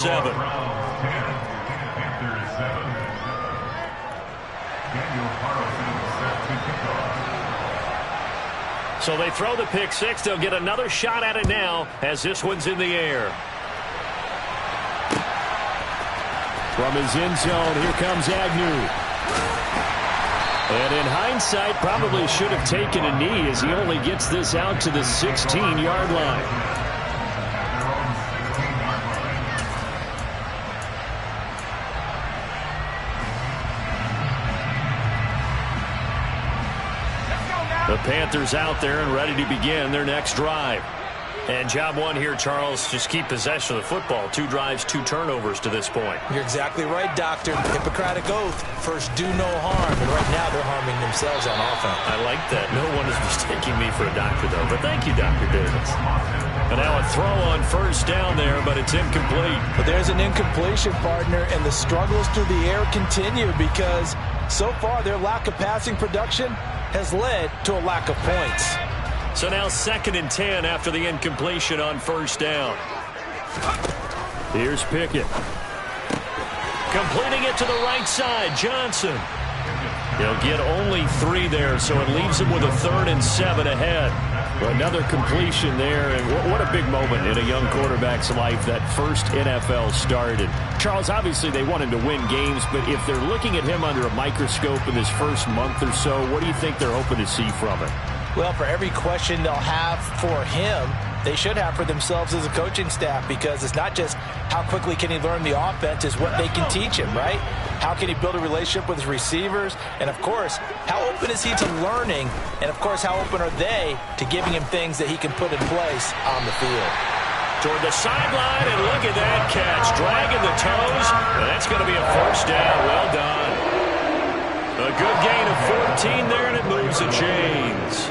7. So they throw the pick six. They'll get another shot at it now as this one's in the air. From his end zone, here comes Agnew. And in hindsight, probably should have taken a knee as he only gets this out to the 16-yard line. The Panthers out there and ready to begin their next drive. And job one here, Charles, just keep possession of the football. 2 drives, 2 turnovers to this point. You're exactly right, Doctor. Hippocratic oath. First, do no harm. And right now, they're harming themselves on offense. I like that. No one is mistaking me for a doctor, though. But thank you, Dr. Davis. And now a throw on first down there, but it's incomplete. But there's an incompletion, partner, and the struggles through the air continue because so far their lack of passing production has led to a lack of points. So now 2nd and 10 after the incompletion on first down. Here's Pickett. Completing it to the right side, Johnson. He'll get only 3 there, so it leaves him with a 3rd and 7 ahead. Another completion there, and what a big moment in a young quarterback's life, that first NFL start. And Charles, obviously they want him to win games, but if they're looking at him under a microscope in this first month or so, what do you think they're hoping to see from him? Well, for every question they'll have for him, they should have for themselves as a coaching staff, because it's not just how quickly can he learn the offense, it's what they can teach him, right? How can he build a relationship with his receivers? And, of course, how open is he to learning? And, of course, how open are they to giving him things that he can put in place on the field? Toward the sideline, and look at that catch. Dragging the toes. And that's going to be a first down. Well done. A good gain of 14 there, and it moves the chains.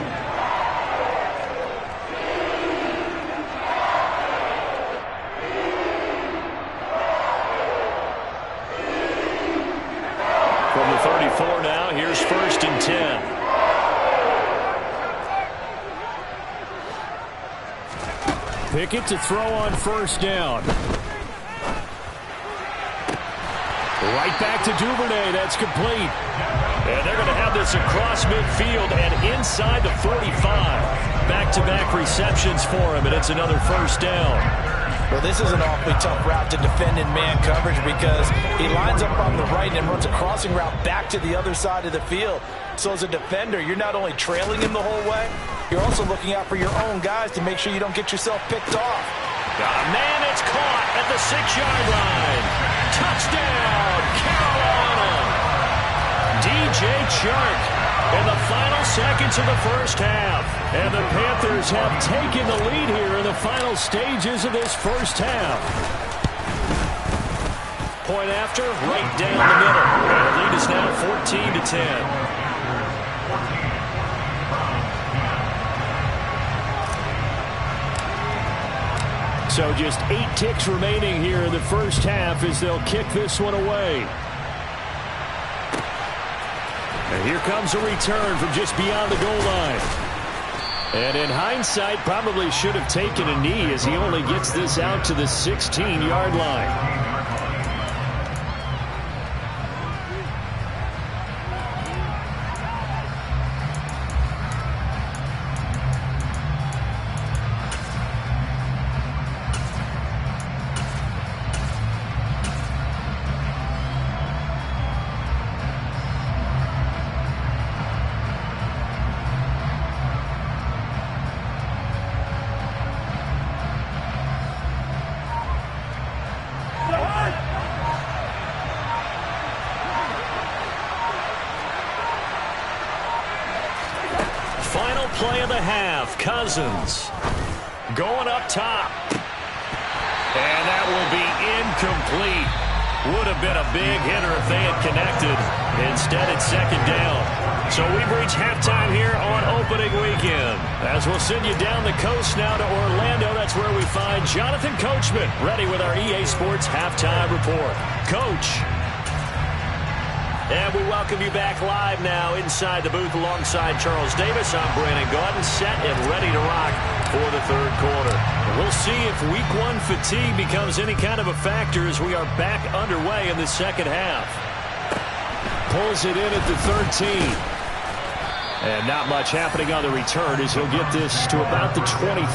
From the 34 now, here's 1st and 10. Pickett to throw on first down. Right back to Duvernay. That's complete. And they're going to have this across midfield and inside the 45. Back-to-back receptions for him, and it's another first down. Well, this is an awfully tough route to defend in man coverage because he lines up on the right and runs a crossing route back to the other side of the field. So as a defender, you're not only trailing him the whole way, you're also looking out for your own guys to make sure you don't get yourself picked off. Man, it's caught at the 6-yard line. Touchdown, Carolina. DJ Chark in the final seconds of the first half. And the Panthers have taken the lead here in the final stages of this first half. Point after, right down the middle. And the lead is now 14-10. So just 8 ticks remaining here in the first half as they'll kick this one away. And here comes a return from just beyond the goal line. And in hindsight, probably should have taken a knee as he only gets this out to the 16-yard line. Play of the half. Cousins going up top. And that will be incomplete. Would have been a big hitter if they had connected. Instead, it's 2nd down. So we've reached halftime here on opening weekend. As we'll send you down the coast now to Orlando. That's where we find Jonathan Coachman ready with our EA Sports halftime report. Coach. And we welcome you back live now inside the booth alongside Charles Davis. I'm Brandon Gaudin, set and ready to rock for the third quarter. We'll see if week one fatigue becomes any kind of a factor as we are back underway in the second half. Pulls it in at the 13. And not much happening on the return as he'll get this to about the 23.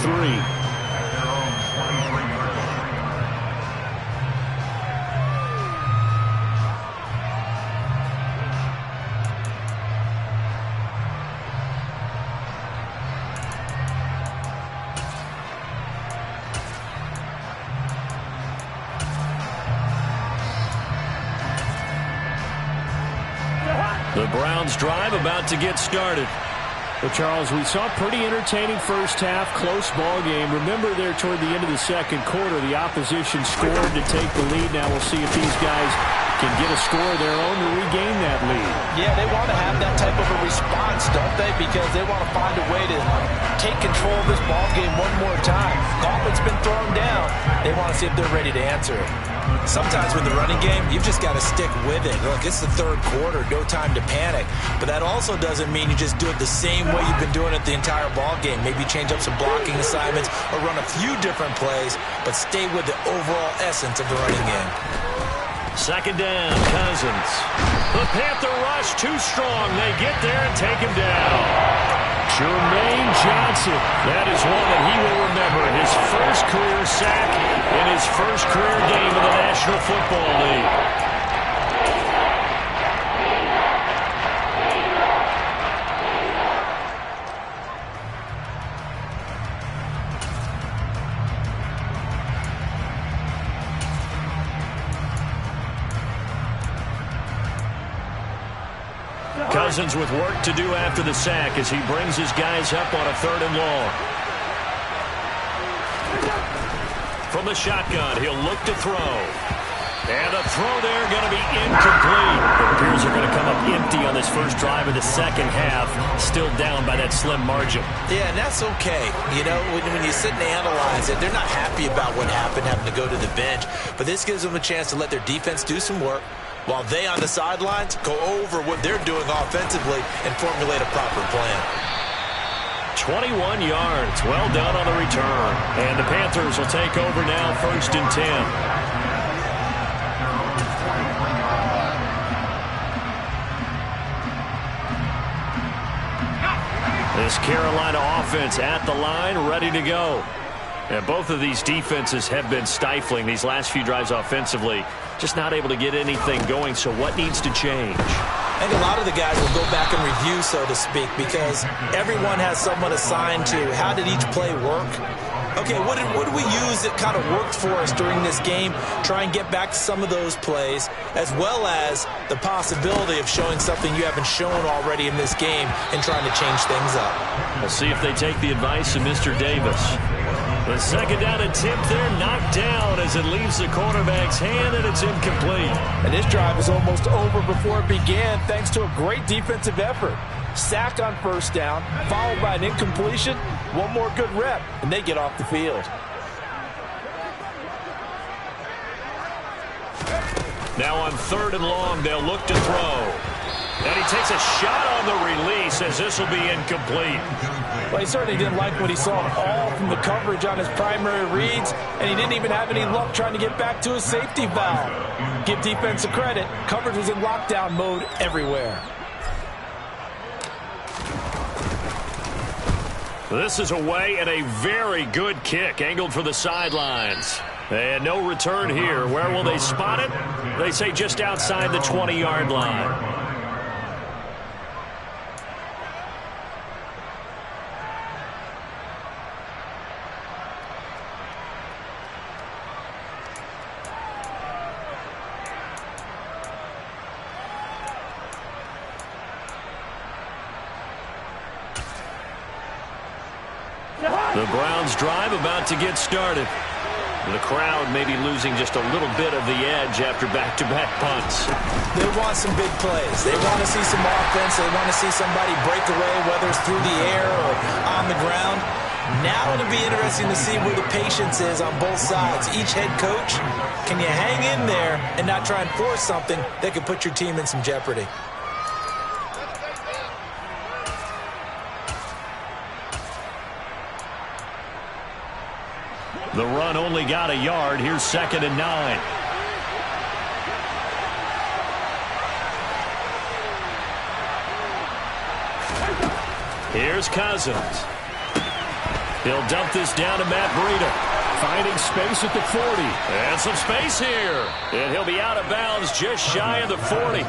The Browns drive about to get started. Well, Charles, we saw a pretty entertaining first half, close ball game. Remember there toward the end of the second quarter, the opposition scored to take the lead. Now we'll see if these guys can get a score of their own to regain that lead. Yeah, they want to have that type of a response, don't they? Because they want to find a way to take control of this ball game one more time. Gauntlet's been thrown down. They want to see if they're ready to answer it. Sometimes with the running game, you've just got to stick with it. Look, it's the third quarter, no time to panic. But that also doesn't mean you just do it the same way you've been doing it the entire ball game. Maybe change up some blocking assignments or run a few different plays, but stay with the overall essence of the running game. Second down, Cousins. The Panther rush too strong. They get there and take him down. Jermaine Johnson. That is one that he will remember. His first career sack in his first career game in the National Football League. Cousins with work to do after the sack as he brings his guys up on a 3rd and long. From the shotgun, he'll look to throw. And the throw there going to be incomplete. It appears they're going to come up empty on this first drive of the second half. Still down by that slim margin. Yeah, and that's okay. You know, when you sit and analyze it, they're not happy about what happened, having to go to the bench. But this gives them a chance to let their defense do some work, while they on the sidelines go over what they're doing offensively and formulate a proper plan. 21 yards. Well done on the return. And the Panthers will take over now, 1st and 10. This Carolina offense at the line, ready to go. And both of these defenses have been stifling these last few drives offensively. Just not able to get anything going, so what needs to change? I think a lot of the guys will go back and review, so to speak, because everyone has someone assigned to how did each play work. Okay, what did we use that kind of worked for us during this game? Try and get back to some of those plays, as well as the possibility of showing something you haven't shown already in this game and trying to change things up. We'll see if they take the advice of Mr. Davis. The second down attempt there knocked down as it leaves the quarterback's hand, and it's incomplete. And this drive is almost over before it began thanks to a great defensive effort. Sack on first down, followed by an incompletion. One more good rep, and they get off the field. Now on 3rd and long, they'll look to throw. And he takes a shot on the release as this will be incomplete. Well, he certainly didn't like what he saw at all from the coverage on his primary reads, and he didn't even have any luck trying to get back to his safety valve. Give defense a credit. Coverage was in lockdown mode everywhere. This is away and a very good kick angled for the sidelines. And no return here. Where will they spot it? They say just outside the 20-yard line. The Browns drive about to get started. The crowd may be losing just a little bit of the edge after back-to-back punts. They want some big plays. They want to see some offense. They want to see somebody break away, whether it's through the air or on the ground. Now it'll be interesting to see where the patience is on both sides. Each head coach, can you hang in there and not try and force something that could put your team in some jeopardy? The run only got a yard. Here's 2nd and 9. Here's Cousins. He'll dump this down to Matt Breida. Finding space at the 40. And some space here. And he'll be out of bounds just shy of the 40.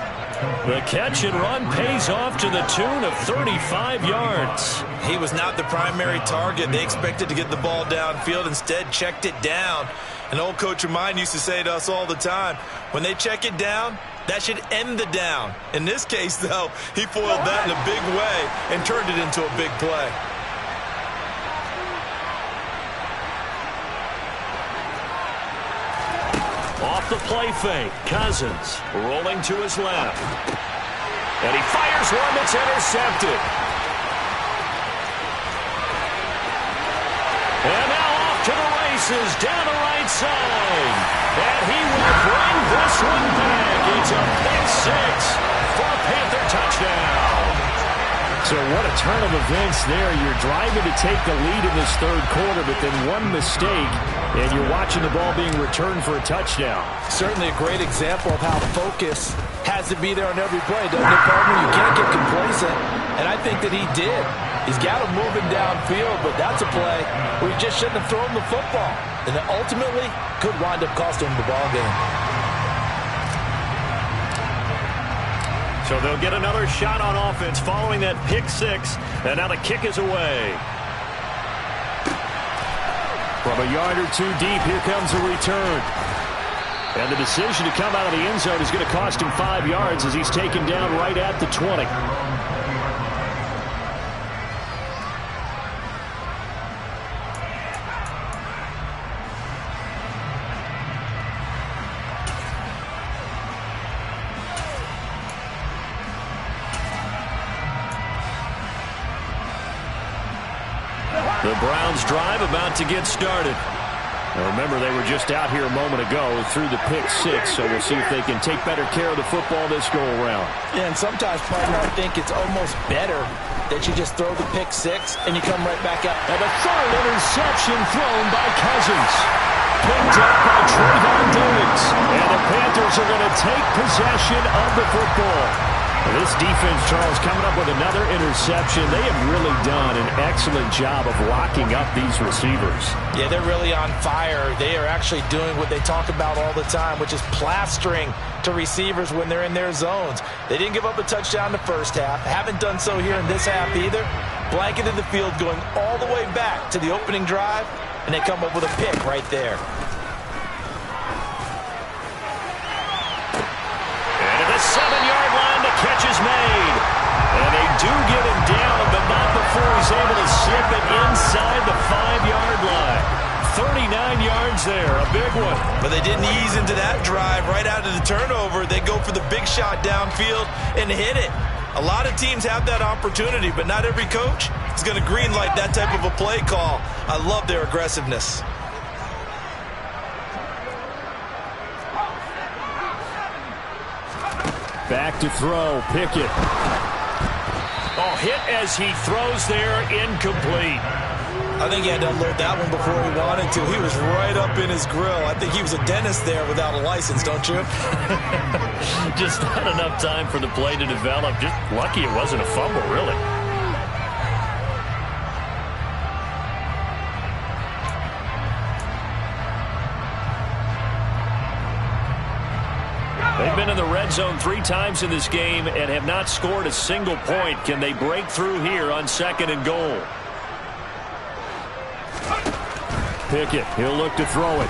The catch and run pays off to the tune of 35 yards. He was not the primary target. They expected to get the ball downfield. Instead, checked it down. An old coach of mine used to say to us all the time, when they check it down, that should end the down. In this case, though, he foiled that in a big way and turned it into a big play. Off the play fake, Cousins rolling to his left. And he fires one that's intercepted. And now off to the races down the right side. And he will bring this one back. It's a pick six for a Panther touchdown. So what a turn of events there. You're driving to take the lead in this third quarter, but then one mistake, and you're watching the ball being returned for a touchdown. Certainly a great example of how focus has to be there on every play, doesn't it, partner? You can't get complacent, and I think that he did. He's got him moving downfield, but that's a play where he just shouldn't have thrown the football, and it ultimately could wind up costing him the ball game. So they'll get another shot on offense following that pick six, and now the kick is away. From a yard or two deep, here comes a return. And the decision to come out of the end zone is going to cost him 5 yards as he's taken down right at the 20. The Browns drive about to get started. Now remember, they were just out here a moment ago through the pick six, so we'll see if they can take better care of the football this go-around. Yeah, and sometimes, partner, I think it's almost better that you just throw the pick six and you come right back out. And a third interception thrown by Cousins. Picked up by Trayvon Diggs. And the Panthers are going to take possession of the football. This defense, Charles, coming up with another interception. They have really done an excellent job of locking up these receivers. Yeah, they're really on fire. They are actually doing what they talk about all the time, which is plastering to receivers when they're in their zones. They didn't give up a touchdown the first half. Haven't done so here in this half either. Blanketed the field going all the way back to the opening drive, and they come up with a pick right there. And at the 7-yard line, the catch is made. And they do get him down, but not before he's able to slip it inside the 5-yard line. 39 yards there, a big one. But they didn't ease into that drive right out of the turnover. They go for the big shot downfield and hit it. A lot of teams have that opportunity, but not every coach is going to greenlight that type of a play call. I love their aggressiveness. Back to throw, Pickett. Oh, hit as he throws there, incomplete. I think he had to unload that one before he wanted to. He was right up in his grill. I think he was a dentist there without a license, don't you? Just not enough time for the play to develop. Just lucky it wasn't a fumble, really. They've been in the red zone 3 times in this game and have not scored a single point. Can they break through here on 2nd and goal? Pickett, he'll look to throw it.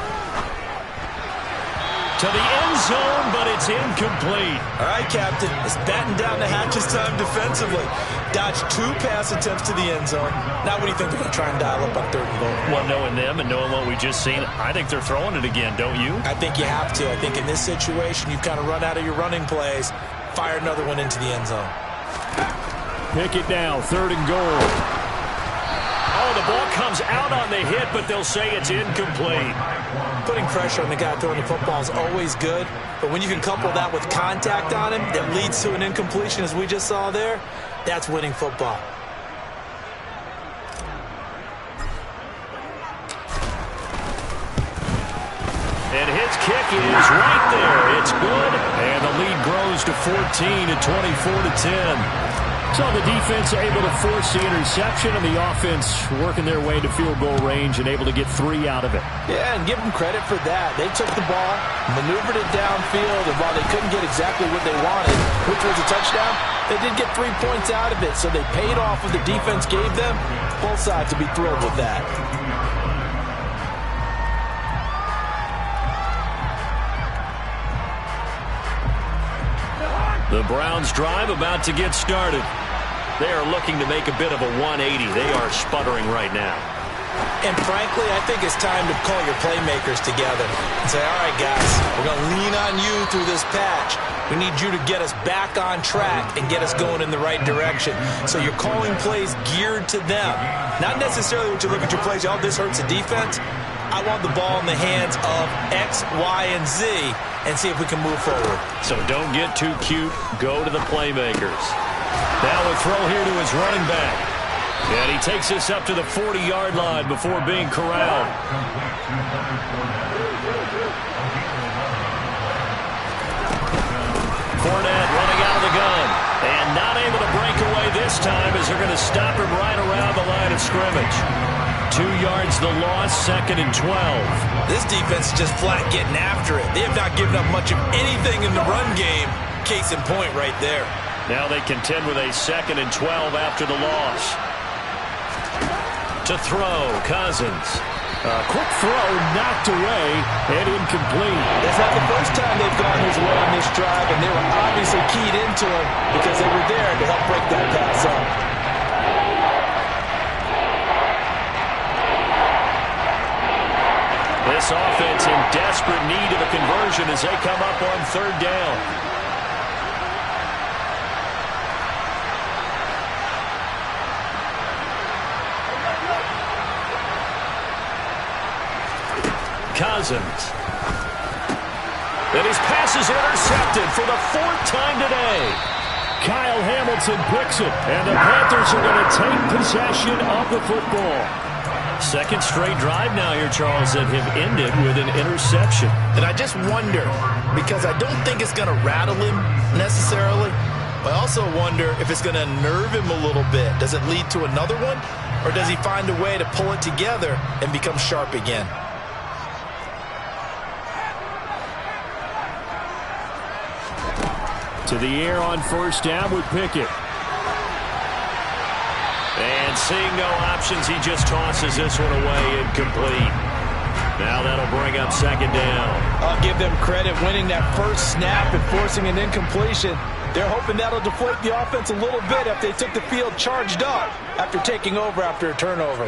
To the end zone, but it's incomplete. All right, Captain. It's batten down the hatches time defensively. Dodged 2 pass attempts to the end zone. Now what do you think they're going to try and dial up on 3rd and goal? Well, knowing them and knowing what we just seen, I think they're throwing it again, don't you? I think you have to. I think in this situation, you've kind of run out of your running plays. Fire another one into the end zone. Pickett down, 3rd and goal. Oh, the ball comes out on the hit, but they'll say it's incomplete. Putting pressure on the guy throwing the football is always good, but when you can couple that with contact on him that leads to an incompletion, as we just saw there, that's winning football. And his kick is right there. It's good, and the lead grows to 14 at 24-10. So the defense able to force the interception, and the offense working their way to field goal range and able to get 3 out of it. Yeah, and give them credit for that. They took the ball, maneuvered it downfield, and while they couldn't get exactly what they wanted, which was a touchdown, they did get 3 points out of it, so they paid off what the defense gave them. Both sides will be thrilled with that. The Browns drive about to get started. They are looking to make a bit of a 180. They are sputtering right now. And frankly, I think it's time to call your playmakers together and say, all right, guys, we're going to lean on you through this patch. We need you to get us back on track and get us going in the right direction. So you're calling plays geared to them. Not necessarily when you look at your plays, oh, this hurts the defense. I want the ball in the hands of X, Y, and Z and see if we can move forward. So don't get too cute. Go to the playmakers. Now a throw here to his running back. And he takes this up to the 40-yard line before being corralled. Fournette running out of the gun. And not able to break away this time as they're going to stop him right around the line of scrimmage. 2 yards the loss, 2nd and 12. This defense is just flat getting after it. They have not given up much of anything in the run game. Case in point right there. Now they contend with a 2nd and 12 after the loss. To throw, Cousins. A quick throw knocked away and incomplete. That's not the first time they've gone his way on this drive, and they were obviously keyed into him because they were there to help break that pass up. This offense in desperate need of a conversion as they come up on 3rd down. Cousins. And his pass is intercepted for the 4th time today. Kyle Hamilton picks it, and the Panthers are going to take possession of the football. 2nd straight drive now here, Charles, that have ended with an interception. And I just wonder, because I don't think it's going to rattle him necessarily, but I also wonder if it's going to unnerve him a little bit. Does it lead to another one, or does he find a way to pull it together and become sharp again? To the air on 1st down with Pickett. And seeing no options, he just tosses this one away, incomplete. Now that'll bring up 2nd down. I'll give them credit winning that first snap and forcing an incompletion. They're hoping that'll deflate the offense a little bit if they took the field charged up after taking over after a turnover.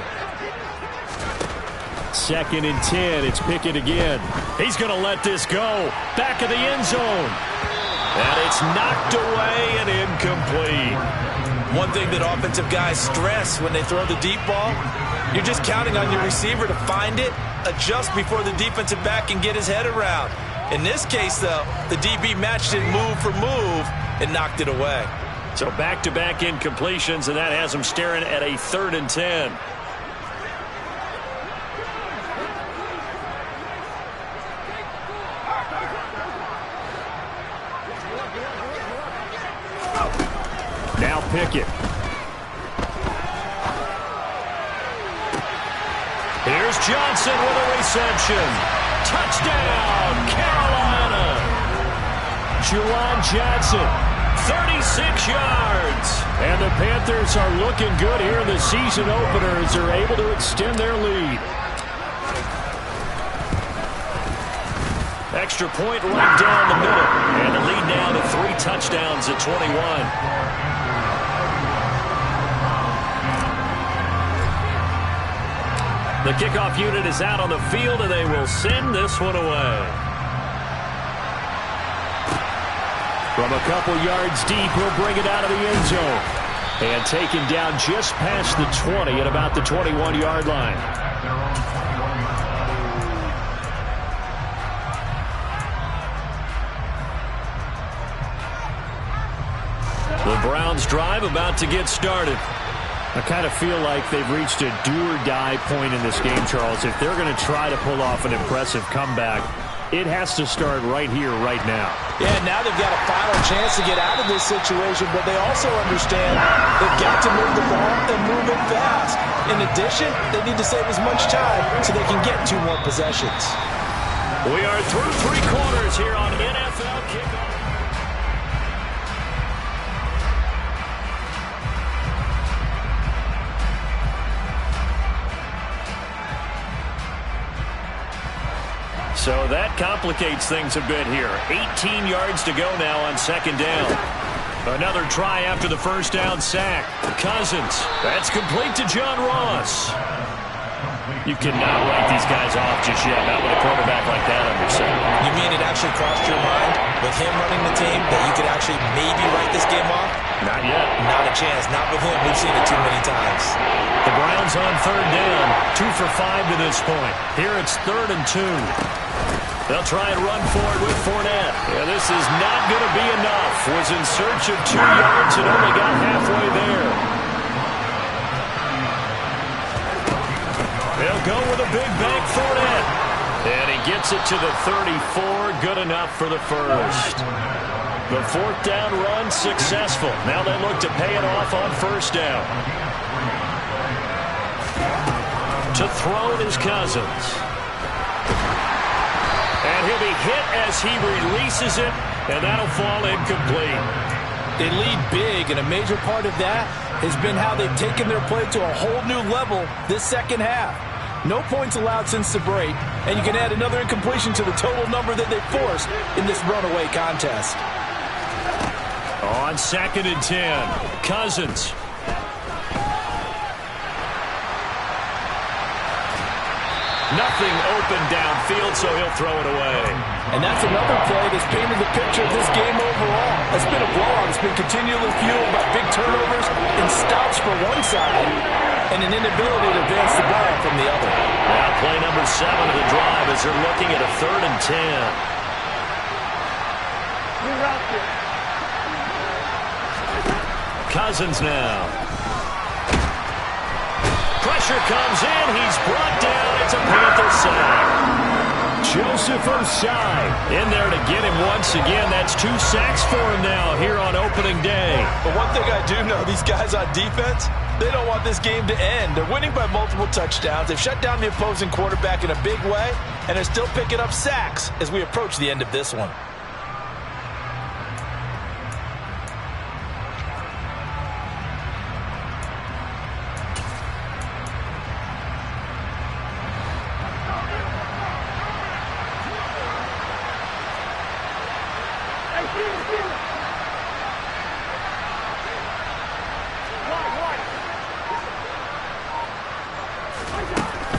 2nd and 10. It's Pickett again. He's going to let this go. Back of the end zone. And it's knocked away and incomplete. One thing that offensive guys stress when they throw the deep ball, you're just counting on your receiver to find it, adjust before the defensive back can get his head around. In this case, though, the DB matched it move for move and knocked it away. So back-to-back incompletions, and that has him staring at a 3rd and 10. Now Pickett. Here's Johnson with a reception. Touchdown, Carolina. Juwan Johnson. 36 yards. And the Panthers are looking good here in the season opener as they're able to extend their lead. Extra point right down the middle. And the lead now to 3 touchdowns at 21. The kickoff unit is out on the field, and they will send this one away. From a couple yards deep, he'll bring it out of the end zone. And taken down just past the 20 at about the 21-yard line. The Browns drive about to get started. I kind of feel like they've reached a do-or-die point in this game, Charles. If they're going to try to pull off an impressive comeback, it has to start right here, right now. Yeah, now they've got a final chance to get out of this situation, but they also understand they've got to move the ball and move it fast. In addition, they need to save as much time so they can get 2 more possessions. We are through 3 quarters here on NFL Kickoff. So that complicates things a bit here. 18 yards to go now on 2nd down. Another try after the first down sack. Cousins. That's complete to John Ross. You cannot write these guys off just yet, not with a quarterback like that under center. You mean it actually crossed your mind with him running the team that you could actually maybe write this game off? Not yet. Not a chance. Not with him. We've seen it too many times. The Browns on 3rd down. 2 for 5 to this point. Here it's 3rd and 2. They'll try and run forward with Fournette. Yeah, this is not going to be enough. Was in search of 2 yards and only got halfway there. They'll go with a big bank Fournette. And he gets it to the 34. Good enough for the first. The 4th down run successful. Now they look to pay it off on 1st down. To throw is Cousins. And he'll be hit as he releases it, and that'll fall incomplete. They lead big, and a major part of that has been how they've taken their play to a whole new level this second half. No points allowed since the break, and you can add another incompletion to the total number that they forced in this runaway contest. On 2nd and 10, Cousins. Nothing open downfield, so he'll throw it away. And that's another play that's painted the picture of this game overall. It's been a blowout. It's been continually fueled by big turnovers and stops for one side and an inability to advance the ball from the other. Now play number 7 of the drive as they're looking at a 3rd and 10. Cousins now. Pressure comes in. He's brought down. It's a Panther sack. Joseph Osai in there to get him once again. That's 2 sacks for him now here on opening day. But one thing I do know, these guys on defense, they don't want this game to end. They're winning by multiple touchdowns. They've shut down the opposing quarterback in a big way, and they're still picking up sacks as we approach the end of this one.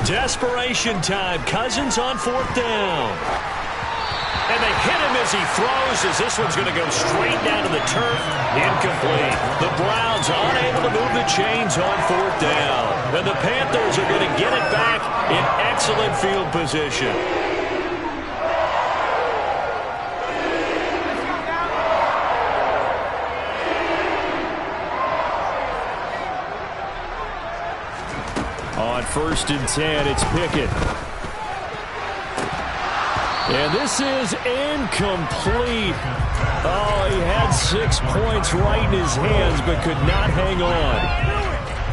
Desperation time. Cousins on 4th down. And they hit him as he throws, as this one's going to go straight down to the turf. Incomplete. The Browns unable to move the chains on 4th down. And the Panthers are going to get it back in excellent field position. On 1st and 10, it's Pickett. And this is incomplete. Oh, he had 6 points right in his hands, but could not hang on.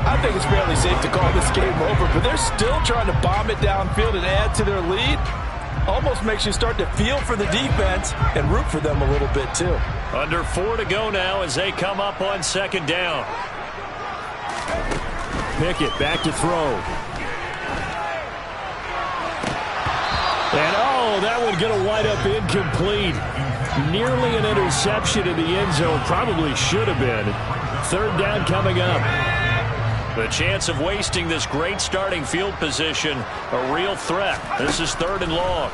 I think it's fairly safe to call this game over, but they're still trying to bomb it downfield and add to their lead. Almost makes you start to feel for the defense and root for them a little bit, too. Under 4 to go now as they come up on 2nd down. Pickett back to throw. And oh, that one going to wind up incomplete. Nearly an interception in the end zone. Probably should have been. 3rd down coming up. The chance of wasting this great starting field position, a real threat. This is 3rd and long.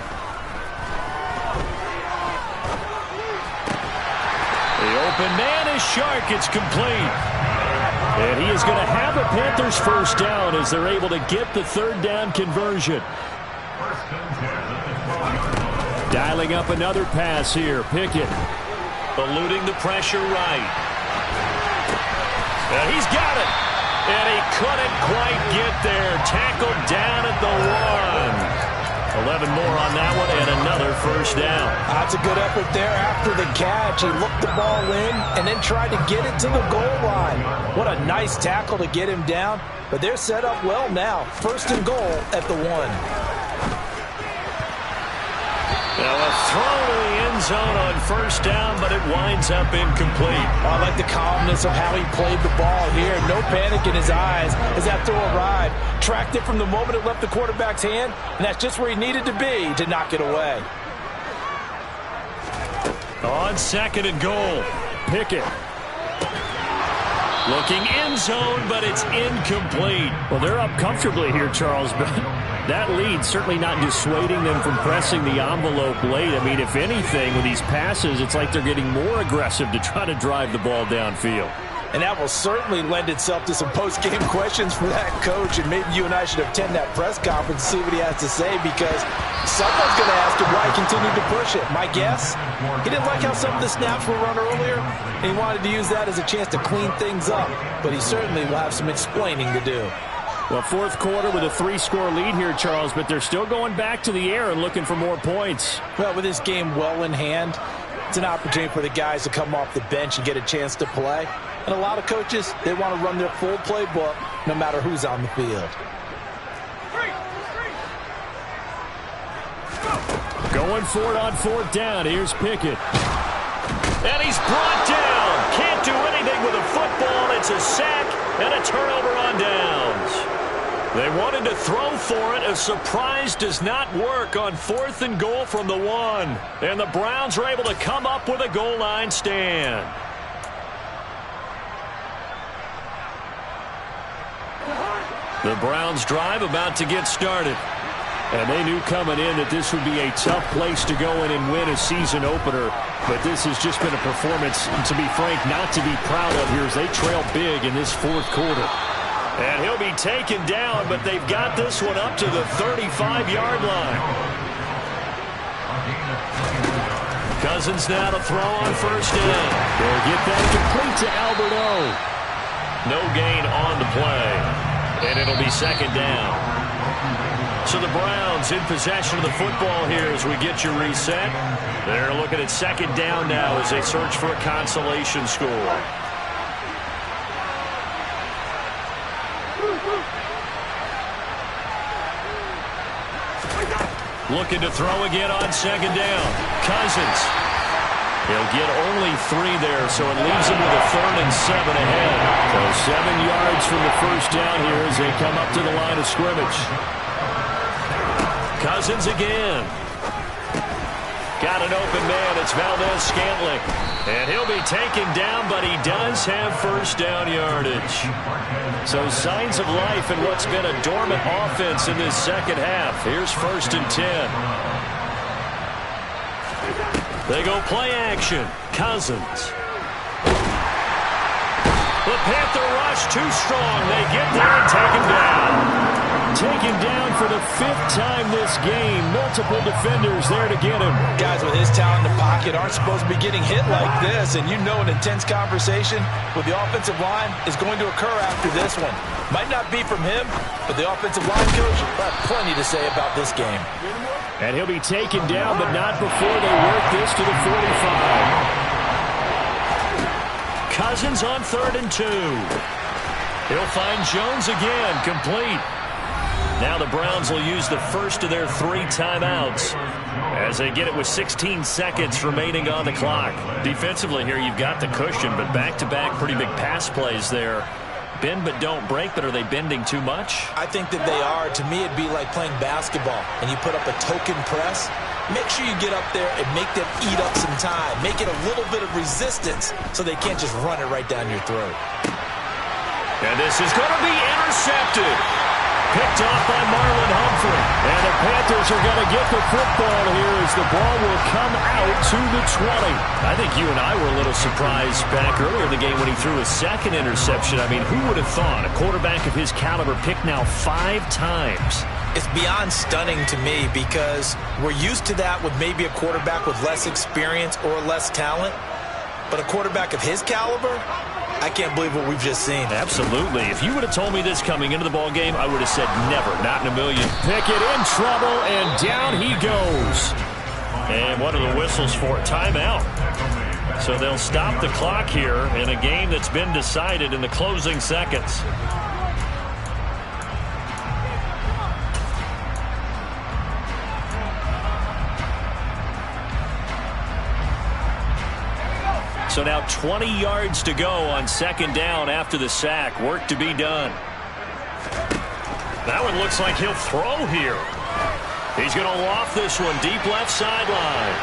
The open man is Shark. It's complete. And he is going to have a Panthers first down as they're able to get the third down conversion. Dialing up another pass here. Pickett eluding the pressure right. And he's got it. And he couldn't quite get there. Tackled down at the 1. 11 more on that one and another first down. That's a good effort there after the catch. He looked the ball in and then tried to get it to the goal line. What a nice tackle to get him down. But they're set up well now. First and goal at the 1. Now a throw to the end zone on first down, but it winds up incomplete. I like the calmness of how he played the ball here. No panic in his eyes as that throw arrived. Tracked it from the moment it left the quarterback's hand, and that's just where he needed to be to knock it away. On second and goal, Pickett. Looking end zone, but it's incomplete. Well, they're up comfortably here, Charles, but that lead certainly not dissuading them from pressing the envelope late. I mean, if anything, with these passes, it's like they're getting more aggressive to try to drive the ball downfield. And that will certainly lend itself to some post-game questions for that coach, and maybe you and I should attend that press conference and see what he has to say, because someone's going to ask him why he continued to push it. My guess, he didn't like how some of the snaps were run earlier, and he wanted to use that as a chance to clean things up, but he certainly will have some explaining to do. Well, fourth quarter with a 3-score lead here, Charles, but they're still going back to the air and looking for more points. Well, with this game well in hand, it's an opportunity for the guys to come off the bench and get a chance to play. And a lot of coaches, they want to run their full playbook no matter who's on the field. Going for it on fourth down. Here's Pickett. And he's brought down. Can't do anything with a football. It's a sack and a turnover on downs. They wanted to throw for it. A surprise does not work on fourth and goal from the 1. And the Browns are able to come up with a goal line stand. The Browns drive about to get started. And they knew coming in that this would be a tough place to go in and win a season opener. But this has just been a performance, to be frank, not to be proud of here as they trail big in this fourth quarter. And he'll be taken down, but they've got this one up to the 35-yard line. Cousins now to throw on first down. They'll get that complete to Albert O. No gain on the play. And it'll be second down. So the Browns in possession of the football here as we get you reset. They're looking at second down now as they search for a consolation score. Looking to throw again on second down. Cousins. He'll get only 3 there, so it leaves him with a 3rd and 7 ahead. So 7 yards from the first down here as they come up to the line of scrimmage. Cousins again. Got an open man. It's Valdez-Scantling. And he'll be taken down, but he does have first down yardage. So signs of life in what's been a dormant offense in this second half. Here's 1st and 10. They go play action. Cousins. The Panther rush too strong. They get there and take him down. Taken down for the 5th time this game. Multiple defenders there to get him. Guys with his talent in the pocket aren't supposed to be getting hit like this, and you know an intense conversation with the offensive line is going to occur after this one. Might not be from him, but the offensive line coach will have plenty to say about this game. And he'll be taken down, but not before they work this to the 45. Cousins on 3rd and 2. He'll find Jones again, complete. Now the Browns will use the first of their 3 timeouts as they get it with 16 seconds remaining on the clock. Defensively here, you've got the cushion, but back-to-back pretty big pass plays there. Bend but don't break, but are they bending too much? I think that they are. To me, it'd be like playing basketball, and you put up a token press. Make sure you get up there and make them eat up some time. Make it a little bit of resistance so they can't just run it right down your throat. And this is going to be intercepted. Picked off by Marlon Humphrey. And the Panthers are going to get the football here as the ball will come out to the 20. I think you and I were a little surprised back earlier in the game when he threw his second interception. I mean, who would have thought a quarterback of his caliber picked now 5 times? It's beyond stunning to me because we're used to that with maybe a quarterback with less experience or less talent. But a quarterback of his caliber, I can't believe what we've just seen. Absolutely. If you would have told me this coming into the ball game, I would have said never, not in a million. Pickett in trouble, and down he goes. And what are the whistles for? Timeout. So they'll stop the clock here in a game that's been decided in the closing seconds. So now 20 yards to go on second down after the sack. Work to be done. That one looks like he'll throw here. He's going to loft this one deep left sideline.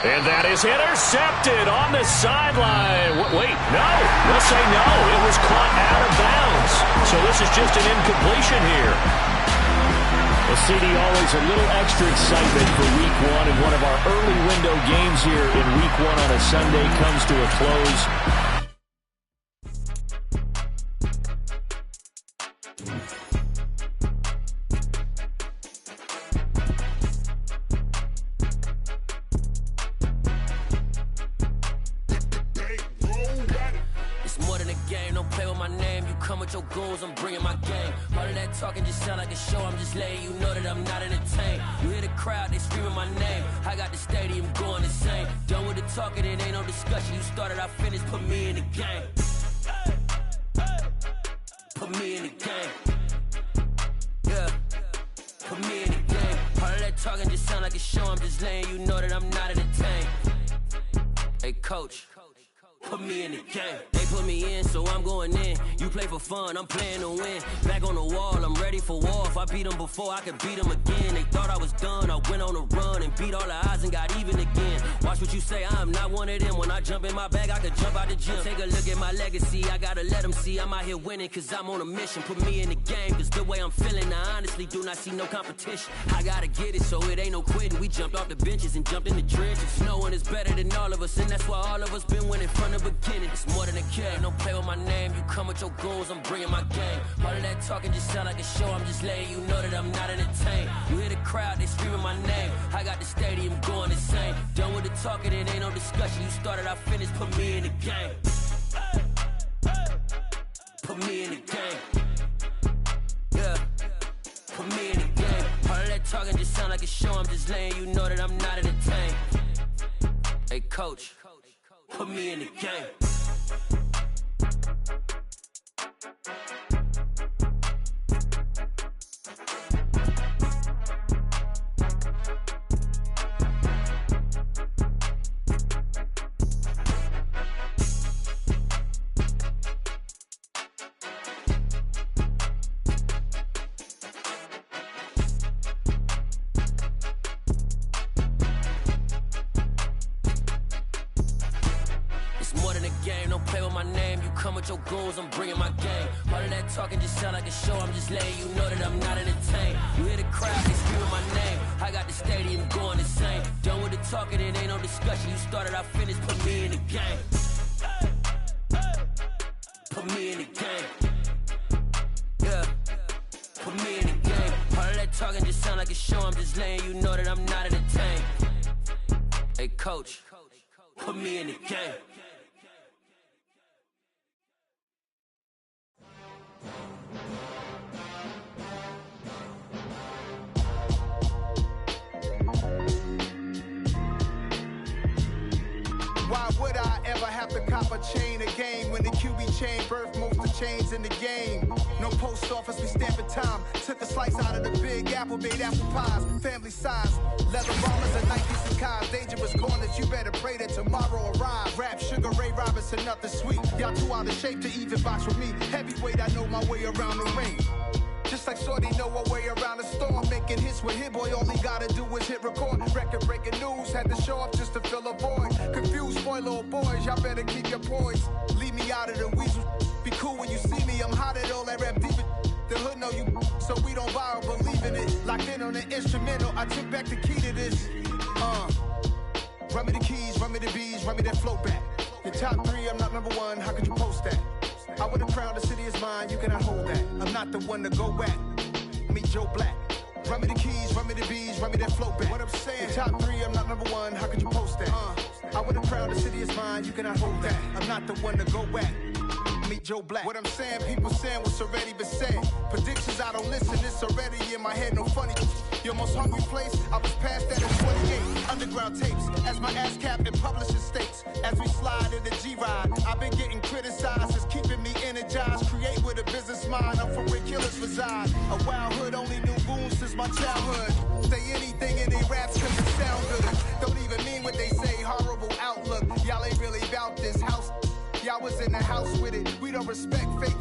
And that is intercepted on the sideline. Wait, no. They'll say no. It was caught out of bounds. So this is just an incompletion here. Well, CD, always a little extra excitement for Week 1, and one of our early window games here in Week 1 on a Sunday comes to a close. It's more than a game, don't play with my name. You come with your goons, I'm bringing my game. All of that talking just sound like a show. I'm just letting you know that I'm not entertained. You hear the crowd, they screaming my name. I got the stadium going insane. Done with the talking, it ain't no discussion. You started, I finished, put me in the game. Put me in the game. Yeah, put me in the game. All of that talking just sound like a show. I'm just letting you know that I'm not entertained. Hey, coach. Put me in the game. They put me in, so I'm going in. You play for fun, I'm playing to win. Back on the wall, I'm ready for war. If I beat them before, I could beat them again. They thought I was done, I went on a run and beat all the odds and got even again. Watch what you say, I'm not one of them. When I jump in my bag, I could jump out the gym. Take a look at my legacy, I gotta let them see I'm out here winning, cause I'm on a mission. Put me in the game, cause the way I'm feeling, I honestly do not see no competition. I gotta get it, so it ain't no quitting. We jumped off the benches and jumped in the trenches. No one is better than all of us, and that's why all of us been winning from the beginning. It's more than a game, don't play with my name. You come with your goons, I'm bringing my game. All of that talking just sound like a show. I'm just letting you know that I'm not entertained. You hear the crowd, they screaming my name. I got the stadium going insane. Done with the talking, it ain't no discussion. You started, I finished, put me in the game. Put me in the game. Yeah, put me in the game. All of that talking just sound like a show. I'm just letting you know that I'm not entertained. Hey, coach. Put me in the game. Your goals, I'm bringing my game. All of that talking just sound like a show. I'm just letting you know that I'm not entertained. You hear the crowd, they screaming my name. I got the stadium going insane. Done with the talking, it ain't no discussion. You started, I finished, put me in the game. Put me in the game. Yeah, put me in the game. All of that talking just sound like a show. I'm just letting you know that I'm not entertained. Hey, coach, put me in the game. Why would I ever have to cop a chain a game when the QB chain birthed most of chains in the game? No post office, we stamping time. Took a slice out of the big apple, made apple pies, family size. Leather bombers and Nike Sacai's, dangerous corners, you better pray that tomorrow arrive. Rap, Sugar Ray Robinson, nothing sweet. Y'all too out of shape to even box with me. Heavyweight, I know my way around the ring. Just like Shorty know a way around the storm. Making hits with Hit Boy, all he gotta do is hit record. Record breaking news, had to show up just to fill a void. Confused, spoiled little boys, y'all better keep your poise. Leave me out of the weasel. Be cool when you see me, I'm hot at all that rap deep. The hood know you, so we don't borrow, believe in it. Locked in on the instrumental, I took back the key to this. Run me the keys, run me the bees, run me that flow back. Your top 3, I'm not number 1, how could you post that? I would have crowned the city is mine, you cannot hold that. I'm not the one to go back. Meet Joe Black. Run me the keys, run me the bees, run me that flow back. What I'm saying, your top 3, I'm not number 1, how could you post that? I would have crowned the city is mine, you cannot hold that. I'm not the one to go back. Meet Joe Black. What I'm saying, people saying what's already been said. Predictions, I don't listen, it's already in my head, no funny. Your most hungry place, I was past that in 28. Underground tapes, as my ass cap in publishing states. As we slide in the G-Ride, I've been getting criticized, it's keeping me energized. Create with a business mind, I'm from where killers reside. A wild hood, only knew goons since my childhood. Say anything in they raps cause it sound good. Don't even mean what they say, horrible outlook. Y'all ain't really about this house. Y'all was in the house with it. We don't respect fake